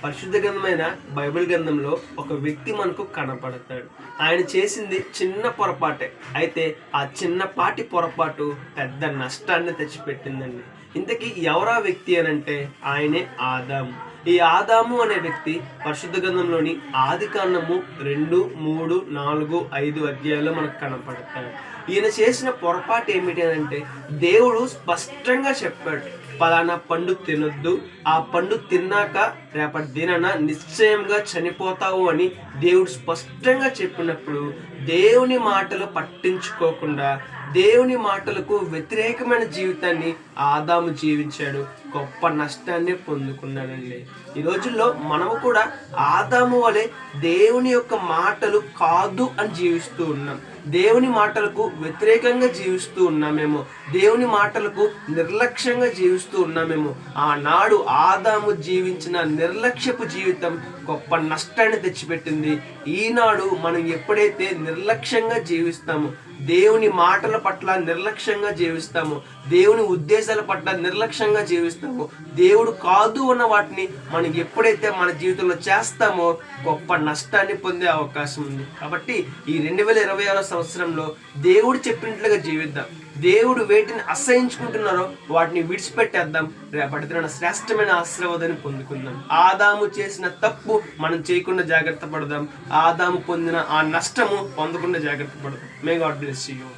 పరిశుద్ధ గ్రంథమైన బైబిల్ గ్రంథంలో ఒక వ్యక్తి మనకు కనపడతాడు. ఆయన చేసింది చిన్న పొరపాటే, అయితే ఆ చిన్నపాటి పొరపాటు పెద్ద నష్టాన్ని తెచ్చిపెట్టిందండి. ఇంతకీ ఎవరా వ్యక్తి అనంటే ఆయనే ఆదాము. ఈ ఆదాము అనే వ్యక్తి పరిశుద్ధ గ్రంథంలోని ఆదికాండము 2, 3, 4, 5 అధ్యాయాల్లో మనకు కనపడతాడు. ఈయన చేసిన పొరపాటు ఏమిటి అంటే దేవుడు స్పష్టంగా చెప్పాడు, పలానా పండు తినొద్దు, ఆ పండు తిన్నాక రేపటి దినాన నిశ్చయంగా చనిపోతావు అని దేవుడు స్పష్టంగా చెప్పినప్పుడు దేవుని మాటలు పట్టించుకోకుండా దేవుని మాటలకు వ్యతిరేకమైన జీవితాన్ని ఆదాము జీవించాడు, గొప్ప నష్టాన్ని పొందుకున్నాడండి. ఈ రోజుల్లో మనము కూడా ఆదాము వలె దేవుని యొక్క మాటలు కాదు అని జీవిస్తూ ఉన్నాం. దేవుని మాటలకు వ్యతిరేకంగా జీవిస్తూ ఉన్నామేమో, దేవుని మాటలకు నిర్లక్ష్యంగా జీవిస్తూ ఉన్నామేమో. ఆనాడు ఆదాము జీవించిన నిర్లక్ష్యపు జీవితం గొప్ప నష్టాన్ని తెచ్చిపెట్టింది. ఈనాడు మనం ఎప్పుడైతే నిర్లక్ష్యంగా జీవిస్తామో, దేవుని మాటల పట్ల నిర్లక్ష్యంగా జీవిస్తాము, దేవుని ఉద్దేశాల పట్ల నిర్లక్ష్యంగా జీవిస్తాము, దేవుడు కాదు అన్న వాటిని మనం ఎప్పుడైతే మన జీవితంలో చేస్తామో గొప్ప నష్టాన్ని పొందే అవకాశం ఉంది. కాబట్టి ఈ 2026 సంవత్సరంలో దేవుడు చెప్పినట్లుగా జీవిద్దాం. దేవుడు వేటిని అసహించుకుంటున్నారో వాటిని విడిచిపెట్టేద్దాం. రేపటి దినాన శ్రేష్టమైన ఆశీర్వాదాన్ని పొందుకుందాం. ఆదాము చేసిన తప్పు మనం చేయకుండా జాగ్రత్త పడదాం. ఆదాము పొందిన ఆ నష్టము పొందకుండా జాగ్రత్త పడదాం. May God bless you.